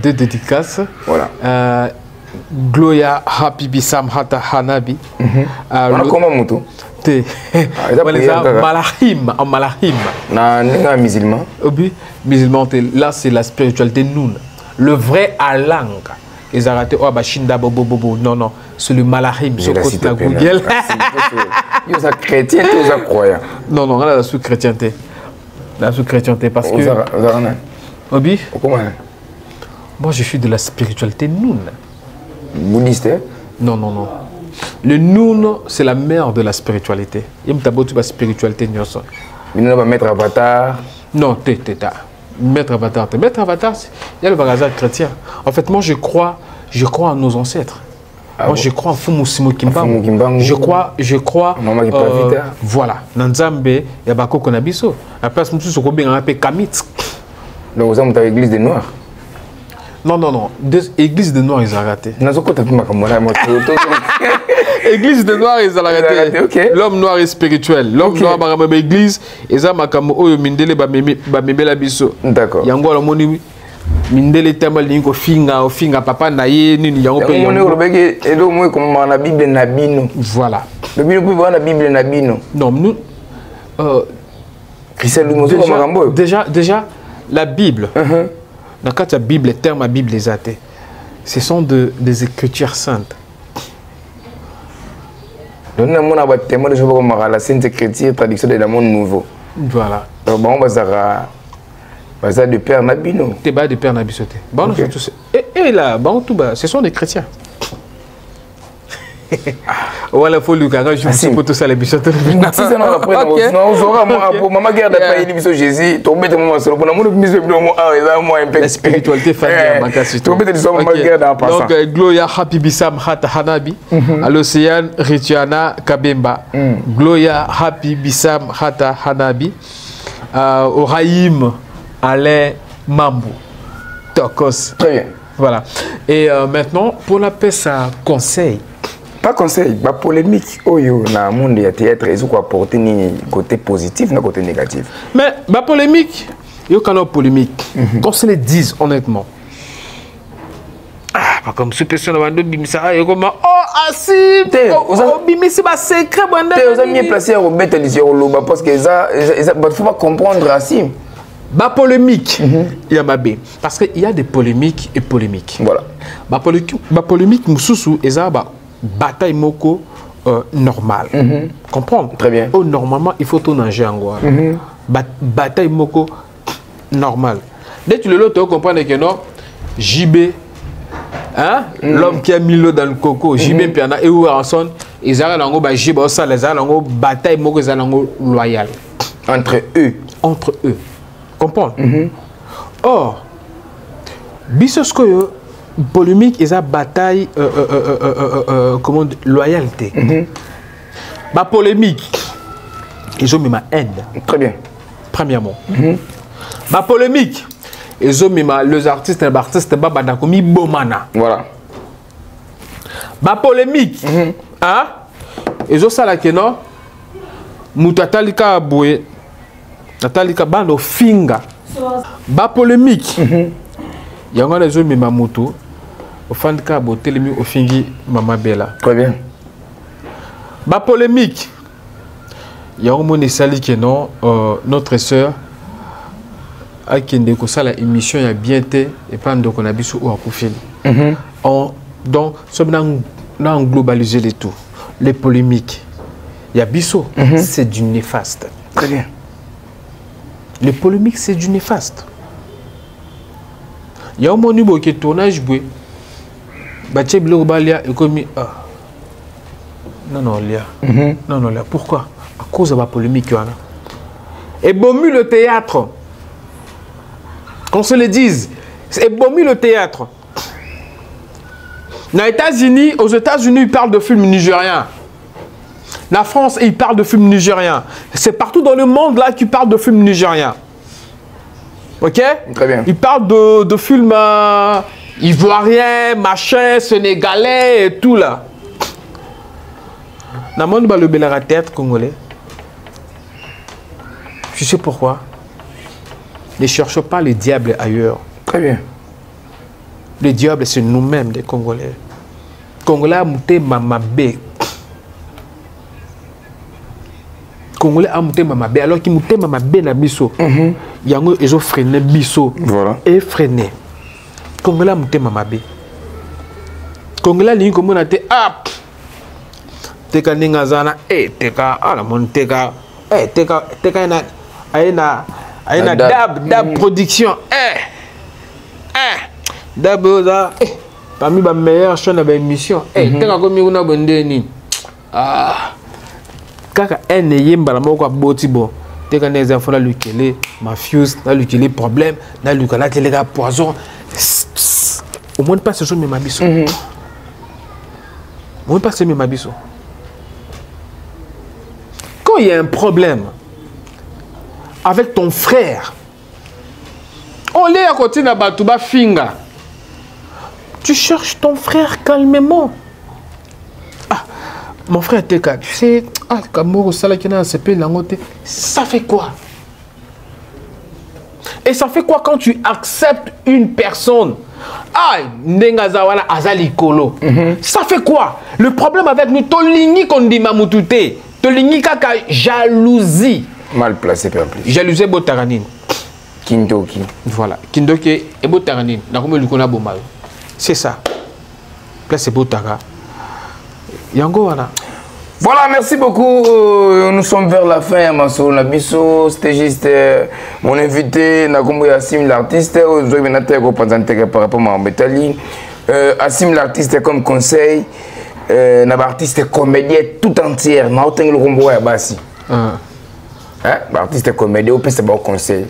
deux dédicaces. Voilà. Gloria Happy Bissam Hata Hanabi. Comment muto? Malahim, en Malahim. Na musulman. Oui, musulman. Là, c'est la spiritualité nous. Le vrai Alang. Ils ont raté oh Bashinda bobo bobo. Non non, c'est le Malahim. Sur côté la Google. Ils sont chrétiens, ils sont croyants. Non non, là la sous-chrétienté. La sous-chrétienté parce que. Obi. Comment? Moi, je suis de la spiritualité Noun. Bouddhiste? Non, non, non. Le Noun, c'est la mère de la spiritualité. Il y a une spiritualité. Il y a Maître Avatar. Non, Maître Avatar. Maître Avatar, il y a le bagage chrétien. En fait, moi, je crois en nos ancêtres. Moi, je crois en Fumusimo Kimbangu. Je crois. Voilà. Nanzambe, il y a Bako Konabiso. Après, je me suis dit, on appelle Kamit. Donc, vous avez l'église des Noirs? Non, non, non. Église des Noirs, ils ont raté. Église des Noirs, ils ont raté. Okay. L'homme noir est spirituel. L'homme noir, par l'église, ils ont raté. Mindele, Bamébela Bisso. D'accord. Yango, la moni. Mindele, Tamal, Ninko, Finga, Papa, Naye, Nini, Yango, voilà. Le Bible peut voir la Bible Nabino. Non, nous. Déjà, la Bible. Dans la Bible, les termes à Bible, les athées, ce sont des écritures saintes. La sainte écriture, traduction de monde nouveau. Voilà. Donc, on va de Père Nabino. Tu es de Père Nabino. Et là, ce sont des chrétiens. Voilà, il faut lui quand je suis pour tout ça les bichots. Si c'est non après pour maman guerre de payer les bichots Jésus, tu mets mon solo pour mon mise de moi un peu la spiritualité familiale tu mets des hommes guerre dans passant. Donc Gloria Happy Bissam Hata Hanabi à l'océan Rituana Kabemba. Gloria Happy Bissam Hata Hanabi au Raïm Alain Mambo Tokos. Très bien. Voilà. Et maintenant pour la paix ça conseil. Pas conseil, la polémique dans le monde du théâtre, ils ont apporté un côté positif et un côté négatif. Mais la polémique, il y a une polémique. Qu'on se le dise honnêtement. Ah, pas comme ce personne va nous bimisa, il y a comme oh assis, oh bimisa c'est secret bande. Vous avez mis placé au bête loba parce que ça faut pas comprendre Assim. La polémique, il y a mabé parce qu'il y a des polémiques et polémiques. Voilà. La polémique mususu ezaba bataille moko normale. Comprendre? Très bien. Oh, normalement, il faut tout nager en goa. Bataille moko normale. Dès que tu le comprends que non, JB, hein? L'homme qui a mis l'eau dans le coco, JB Piana et Ouranson, ils ont un JB, les ont bataille moko, ils ont loyal. Entre eux. Entre eux. Comprendre? Or, Bissoskoyo, polémique et sa bataille comment loyauté. Ma polémique ils ont mis ma haine. Très bien. Premièrement. Ma polémique ils ont mis les artistes badakomi bomana. Voilà. Ma polémique hein ils ont ça là que non mutatalika aboué natalika bando finga. Ma polémique yango les hommes ma moto au fin de cas botelemi au fingi mama bella. Très bien. Ma polémique yango moni sali que non notre sœur akende ko sala émission ya bien té et pas ndoko na biso ou akufeli. Donc on a globalisé les tout, les polémiques. Il y a biso, c'est du néfaste. Très bien. Les polémiques, c'est du néfaste. Il y a un moment qui tournage boué. Baché Blobalia et comme non Léa. Non Léa. Pourquoi? À cause de la polémique là. Et bombu le théâtre. Qu'on se le dise. Et bombu le théâtre. Aux États-Unis, ils parlent de films nigériens. La France, ils parlent de films nigériens. C'est partout dans le monde là qu'ils parlent de films nigériens. Ok? Très bien. Ils parlent de films ivoiriens, machin, sénégalais et tout là. Dans le monde, le Belara théâtre congolais. Je sais pourquoi. Ne cherchons pas le diable ailleurs. Très bien. Le diable, c'est nous-mêmes, les Congolais. Congolais a monté Mamabé. Congolais a monté Mamabé. Alors qu'il monté Mamabé na biso. Ils ont freiné biso. Voilà. Et freiné. Congolais a monté Mamabé. Congolais a dit comment on a été. Ah! Teka Ningazana. Teka. Ah, la mon Teka. Teka na dab production. D'abord, parmi les meilleures chaînes d'émission, t'as comme une bonne ni. Ah, kaka un yemba la moko botibo. T'es quand les enfants là lui kele, mafieux, là lui kele problème, là lui kala télé poison. Au moins pas ce sont mes mabiso. Au moins pas ce mes mabiso. Quand il y a un problème avec ton frère, on l'est à côté de Batouba Finga. Tu cherches ton frère calmement. Ah, mon frère Teka, tu sais, ça fait quoi? Et ça fait quoi quand tu acceptes une personne? Ah, Nengazawana Azali Kolo. Ça fait quoi? Le problème avec nous, Tolingi Kondi Mamutute, Tolingi Kaka jalousie. Mal placé, peu plus. Jalousie Botaranine. Kindoki. Voilà. Kindoki et Botaranine. C'est ça. Là, c'est Botara. Yango, voilà. Voilà, merci beaucoup. Nous sommes vers la fin. Maso Nabiso, c'était juste mon invité, Nakombo Assim l'artiste. Aujourd'hui, je vais vous présenter par rapport à Mbetali. Assim l'artiste comme conseil. Artiste comédien tout entière. Je vais vous Bassi. Artiste comédien, vous pouvez bon conseil.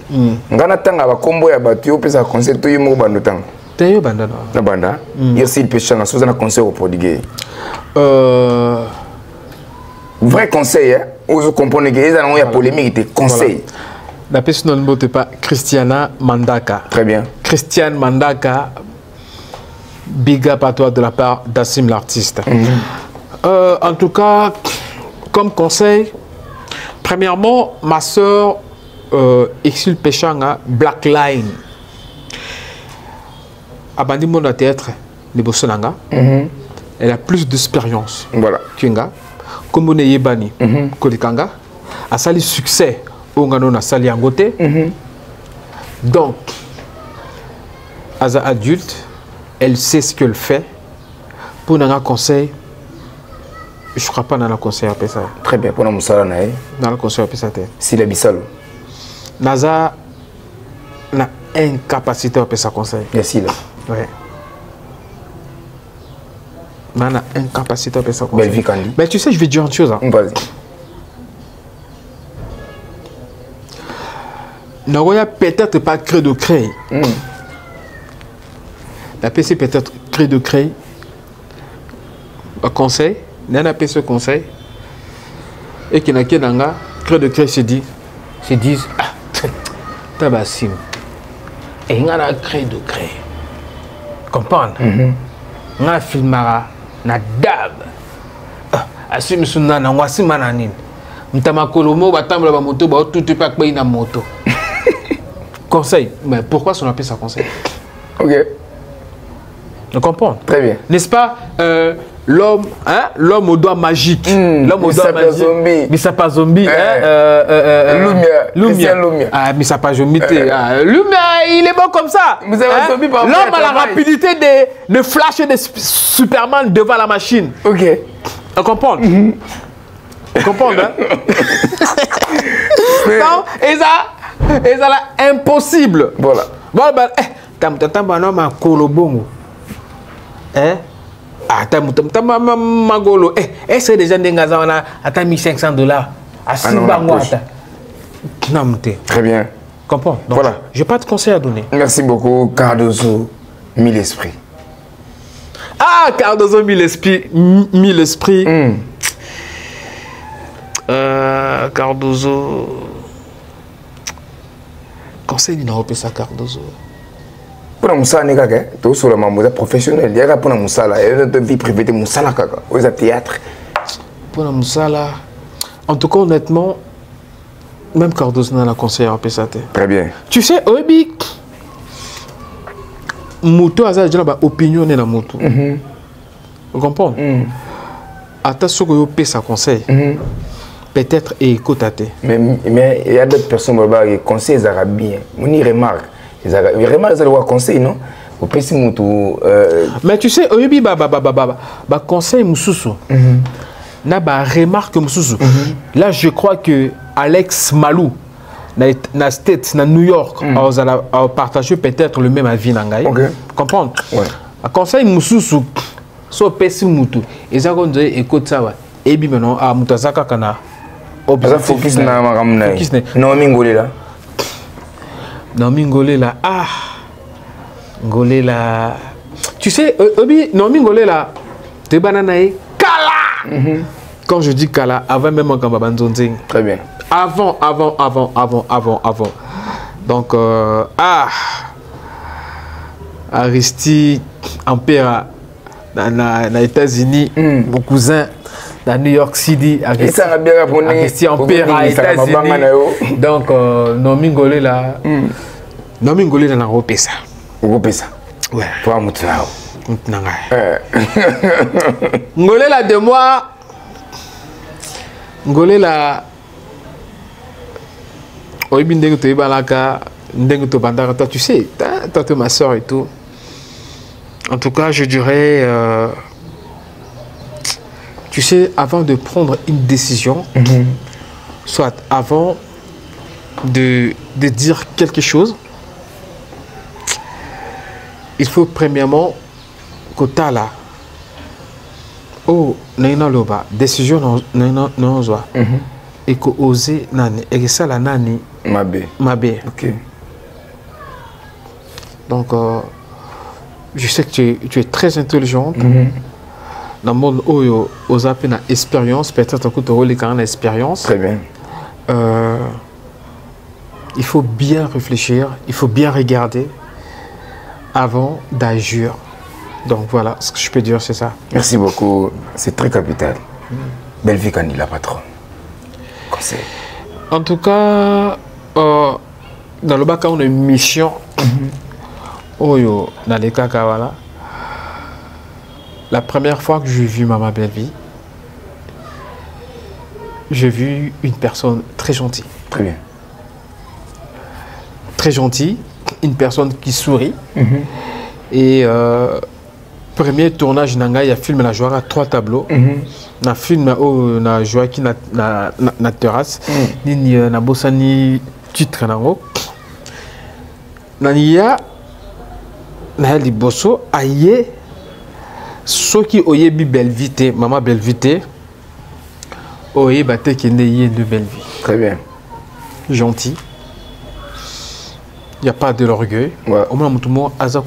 Ngana tanga ba combo ya batu, vous pouvez conseil tout yimo bando tanga. Tayo banda non. Na banda. Merci le péché na sous un conseil au prodiguer. Vrai conseil, hein. Vous comprenez que les gens ont polémique, conseil. La personne ne vote pas Christiana Mandaka. Très bien. Christiane Mandaka, big up à toi de la part d'Assim l'artiste. En tout cas, comme conseil, premièrement, ma soeur Exil Pechanga, Black Line. Abandi Monde à théâtre, de Bossonanga. Elle a plus d'expérience. Voilà. Kinga. Comme on est Yebani, Kolikanga. A sali succès, on a sali angoté. Donc, as adulte, elle sait ce qu'elle fait. Pour un conseil, je ne crois pas dans le conseil à ça. Très bien, pour nous salanae. Dans le conseil à ça. Si la bisalo. Naza n'a incapacité à ça conseil. Merci là. Ouais. Mais on a incapacité à faire ça conseil. Belle vie Candy. Mais tu sais, je vais dire une chose. Hein. Vas-y. Nagoya peut-être pas créé de créer. La PC peut-être créé de créer. Un conseil. N'a pas ce conseil. Et qui n'a qu'un nanga créé de créer se disent ah tabassim. Et il a créé de créer. Comprendre? On a filmé na dab. Assim sunana wasi mananin. Mtama kolomo batambla ba moto ba tout pas payer na moto. Conseil. Mais pourquoi on appelle ça conseil? Ok. Tu comprends? Très bien. N'est-ce pas? l'homme, hein, l'homme aux doigts magiques. L'homme aux doigts magiques. Missapa Zombie. Lumia. Ah, Missapa Zombie. Lumia, il est bon comme ça. L'homme a la rapidité de flash et de Superman devant la machine. Ok. On comprend? On comprend, hein? Non, et ça là, impossible. Voilà. Voilà, bah, t'as kolobongo. Hein? Ah, t'as magolo. Est-ce que déjà des gars à 1500 $? À 6 bangouata. Non, très bien. Comprends? Donc, voilà. Je n'ai pas de conseil à donner. Merci beaucoup, Cardozo, 1000 esprits. Ah, Cardozo, 1000 esprits. 1000 esprits. Cardozo. Conseil d'une Europe, ça, Cardozo. Pour la moussa, tu es sur le mambo professionnel. Il y a pour la moussa, il y a vie privée de moussa, il y a théâtre. Pour la moussa, en tout cas, honnêtement, même Cardozo n'a la conseil à PSAT. Très bien. Tu sais, Obi, Mouto a déjà une opinion dans la moto. Vous comprenez? Attends, ce que tu sa conseil. Peut-être écoute-te. Mais il y a d'autres personnes qui conseillent les Arabes bien. On y remarque. Les remarques, ils ont conseil, non? Mais tu sais, Obi, conseil Moussoussou. Na ba remarque Moussoussou. Là, je crois que Alex Malou, na States, na New York, a partagé peut-être le même avis. Comprendre? Ouais. Conseil Moussoussou, so pesi Moutou. Et ça, on dit, écoute ça, et bien maintenant, à Moutazaka Kana. Focus na maramna. Naomi Ngolé là. Naomi Ngolé là. Ah. Ngolé là. Tu sais, Obi, Naomi Ngolé là. Te bananae. Kala. Quand je dis Kala, avant même en Kambabanzonzing. Très bien. Avant. Donc, Aristide, Empire, dans les États-Unis, mon cousin. Dans New York City, Aristide Empire aux États-Unis. Donc, Naomi Ngolé là. Naomi Ngolé là, on repère ça. On repère ça. Ouais. Pour un mouton. Ngolé là de moi. Ngolé là. Tu sais, toi, ma soeur et tout. En tout cas, je dirais. Tu sais, avant de prendre une décision, soit avant de dire quelque chose, il faut premièrement que tu as là. Oh, naina loba, décision non zoa. Et que oser nani, et ça la nani. Mabé. Ok. Donc, je sais que tu es très intelligente. Dans le monde où vous avez une expérience, peut-être que tu as une expérience. Très bien. Il faut bien réfléchir, il faut bien regarder avant d'agir. Donc voilà, ce que je peux dire, c'est ça. Merci beaucoup, c'est très capital. Belle vie, Kandi, la patronne. Conseil. En tout cas, dans le bac, on a une mission. Dans les cas, voilà. La première fois que j'ai vu Maman Belle Vie, j'ai vu une personne très gentille. Très bien. Très gentille, une personne qui sourit. Et premier tournage, il y a film la joie à 3 tableaux. Na film où na joie qui na terrasse, ni na bossani titre nango. Na niya na liboso aye. Ceux qui ont eu belle vie, Maman Belle Vie, ont eu de belle vie. Très bien. Gentil. Il n'y a pas de l'orgueil. Au moins, tout le monde a ça.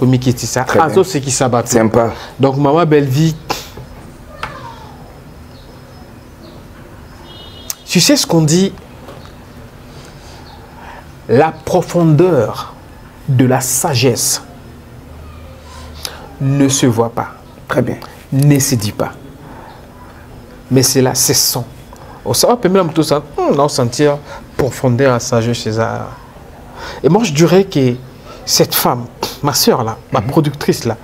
Azo, c'est qui s'abat. Sympa. Donc, Maman Belle Vie. Tu sais ce qu'on dit? La profondeur de la sagesse ne se voit pas. Très bien. Ne se dit pas. Mais c'est là, c'est son. Ça va permettre tout ça. On sentir profondeur à sagesse chez ça. Et moi, je dirais que cette femme, ma soeur là, ma productrice là,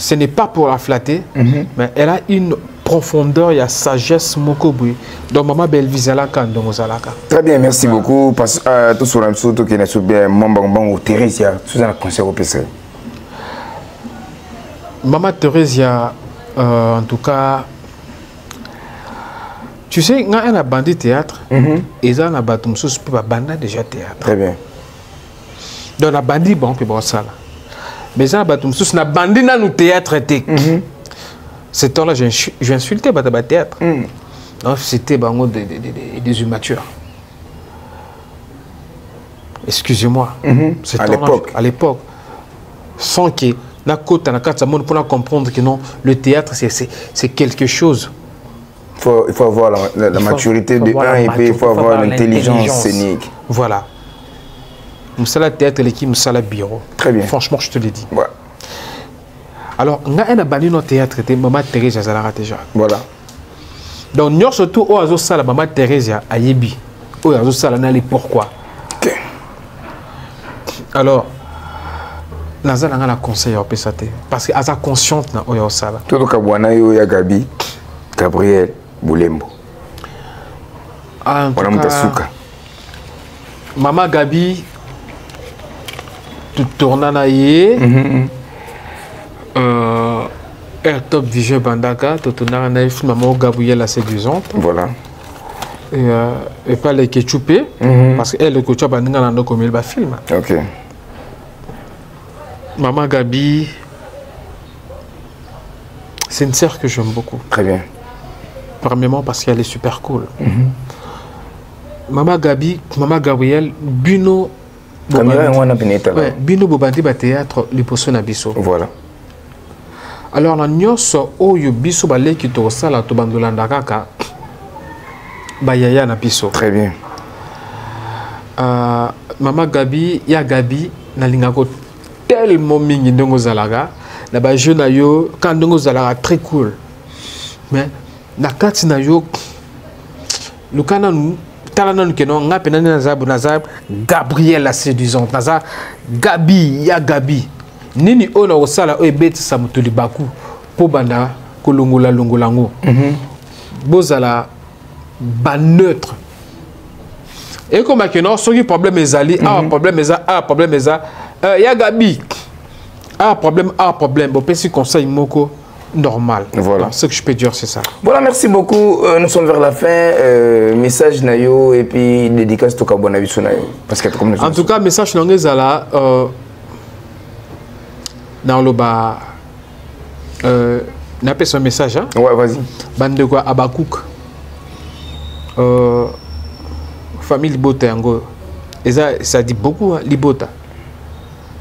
ce n'est pas pour la flatter, mais elle a une profondeur, il y a sagesse, mokoboui. Donc, maman Belvizala Kandongo Zalaka. Très bien, merci beaucoup. Parce que tout sur l'amsou, qui est bien, Mambang ou Thérésia, tout un conseil au PC. Maman Thérésia, en tout cas, tu sais, quand on a bandé théâtre, et ça, on a battu un banda déjà théâtre. Très bien. Donc, on a bandé, bon, que bon, ça là. Mais ça, on a bandé dans le théâtre. Ce temps-là, j'ai insulté le théâtre. C'était des immatures. Excusez-moi. À l'époque. Sans que pour comprendre que non, le théâtre, c'est quelque chose. Il faut avoir la maturité de un et puis il faut avoir l'intelligence scénique. Voilà. Moussala théâtre, l'équipe Moussala bureau. Très bien. Franchement, je te l'ai dit. Ouais. Alors, on a banni notre théâtre, c'était Maman Thérèse Zalara déjà. Voilà. Donc, nous surtout, au Azo Sala, Maman Thérèse à Yebi. Au Azo Sala, on a les pourquoi. Ok. Alors, nous avons la conseil à PSAT. Parce qu'elle est consciente au Azo Sala. Tout le Kabwana, il y a Gabi, Gabriel, Boulembo. En tout cas, Maman Gabi, tout tournant à Yé. Air Top Vigé Bandaka, tout tournant à Yé, Maman Gabriel la séduisante. Voilà. Et pas les Ketchoupé, parce qu'elle, le Ketchoup, elle a comme il film. Ok. Maman Gabi, c'est une sœur que j'aime beaucoup. Très bien. Premièrement parce qu'elle est super cool. Maman Gabi, Maman Gabriel, Bino Bino Bobandi ba théâtre liposo na biso. Voilà. Alors na nyoso oyo biso balé ki to sala to bandolanda kaka ba yaya na biso. Très bien. Maman Gabi, ya Gabi na lingako tellement mingi ndongo zalaga na ba jeune yo quand ndongo zalaga très cool. Mais na kati na yo lukana nu talanon ke non ngapena nazab Gabriel la séduisante naza Gabi ya Gabi nini ona osala o ebeti sa mutuli baku po banda kolongola longolango bozala ba neutre et comme que non soki problème ezali problème eza ya Gabi problème bo pesi conseil moko normal. Voilà. Alors, ce que je peux dire, c'est ça. Voilà, merci beaucoup. Nous sommes vers la fin. Message Nayo et puis dédicace au Kabonaviso Nayo. Parce que comme en tout cas, message Nangezala dans le bas. N'a pas son message. Hein? Ouais, vas-y. Bande quoi Abakouk. Famille Libota Yango. Et ça dit beaucoup, hein, Libota.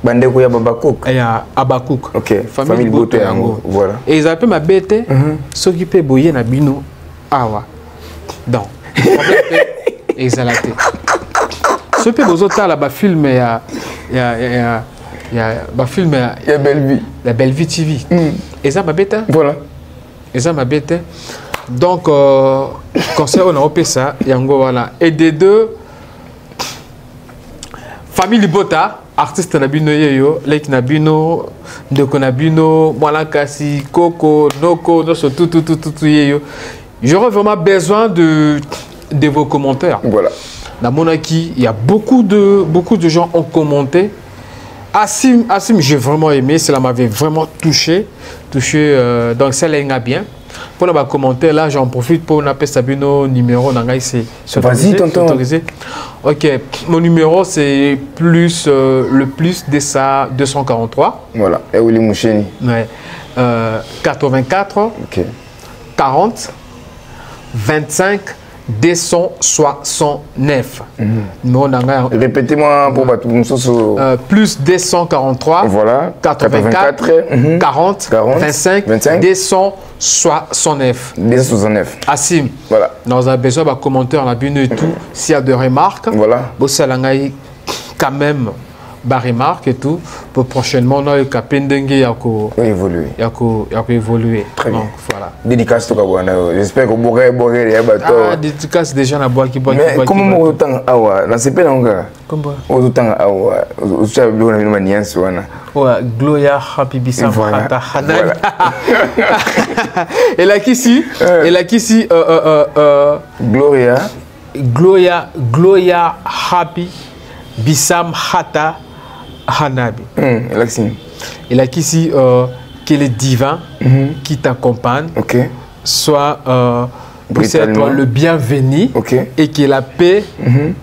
Bandeko ya Babakouk. Et à Abakouk. Ok. Famille Bote Yango. Voilà. Et ils appellent ma bête, s'occuper boyer na bino awa. Donc, et ils allaient. Ce que vous autres là, film il y a film il y a Belle Vie. La Belle Vie TV. Et ça ma bête. Voilà. Et ça ma bête. Donc conseil on a opé ça yango voilà. Et des deux famille Libota. Artiste Nabino Yeyo, Lake Nabino, Ndoko Nabino, Mwalakasi, Coco, Noko, tout Yeyo. J'aurais vraiment besoin de vos commentaires. Voilà. Dans mon acquis, il y a beaucoup de gens ont commenté. Assim, j'ai vraiment aimé, cela m'avait vraiment touché. Donc ça l'a bien. Pour les commentaires, là, j'en profite pour appeler Sabino numéro. Vas-y, tonton. Ok, mon numéro, c'est plus, le plus de ça, 243. Voilà, et Willy Moucheni. Ouais. 84, okay. 40, 25, 269. Répétez-moi pour plus 243. Voilà. 84, 40, 25, 269. 269. Assim. Voilà. Nous avons besoin de commentaires, on a bien et tout. S'il y a des remarques, voilà. quand même remarque et tout. Pour prochainement, on a eu qu'à Pendengue évoluer. Évoluer. Très bien. Donc, voilà. Dédicace tout le j'espère que vous aurez ah, dédicace déjà la boîte qui boit. Mais comment vous temps awa dans ces pays là comment vous temps awa vous savez bien une manière soana ouais Gloria Happy Bissam Hata Hanan et là ici Gloria Happy Bissam Hata Hanabi et là ici que le divin qui t'accompagne soit le bienvenu et que la paix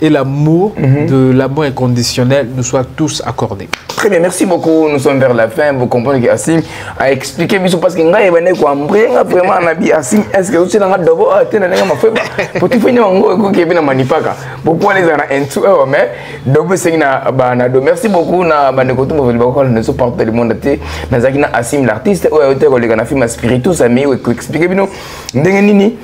et l'amour de l'amour inconditionnel nous soient tous accordés. Très bien, merci beaucoup. Nous sommes vers la fin. Vous comprenez que Assim a expliqué parce que nga yebane ko ambrenga vraiment na bi Assim est-ce que vous na dobo atena nga mafeba poti fanya ngo ko ke bina manipaka pourquoi les ana entu mais dobo sengina bana do merci beaucoup na bande ko tumba veli bakolo ne so partout du monde te na zakina Assim l'artiste o te ko le kana film spiritus ami ko expliquer bino ndenge nini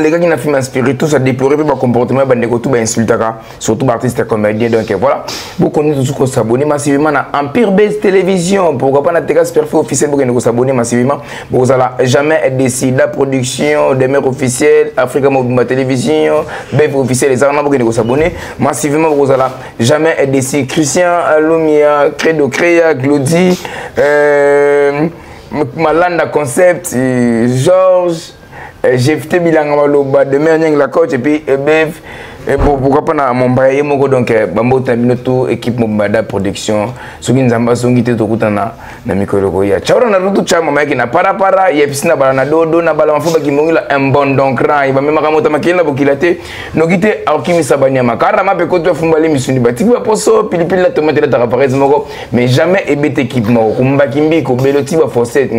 les gars qui n'ont fait un spiritus, ça déplorer le comportement de insultaka, surtout artistes comédiens. Donc voilà, vous connaissez tous s'abonner massivement à Empire Base Télévision. Pourquoi pas notre perfil officiel pour nous s'abonner massivement. Vous allez jamais décider la production des mères officielles, Africa Mobile Télévision, BF officiel, les armes pour nous s'abonner massivement. Vous allez jamais décider Christian Alumia, Credo Créa, Glody, Malanda Concept, Georges. J'ai fait bilan à demain la coach et puis pourquoi pas na Montpellier moko donc bambo tamino tout équipe Mobada production soki nzamba songi te tokutana na mikolo ko ya chaura na rutu cha mama yake na para ya pisina bala na dodo na bala mafuba kimongila un bon donc ran iba mema kama tamakela bokilate nokite alchimiste banya makara mape ko to fumbali misundi batiki ba poso pilipili la tomate la taraparez moko mais jamais ebete équipe moko kumba kimbi ko beloti ba forcet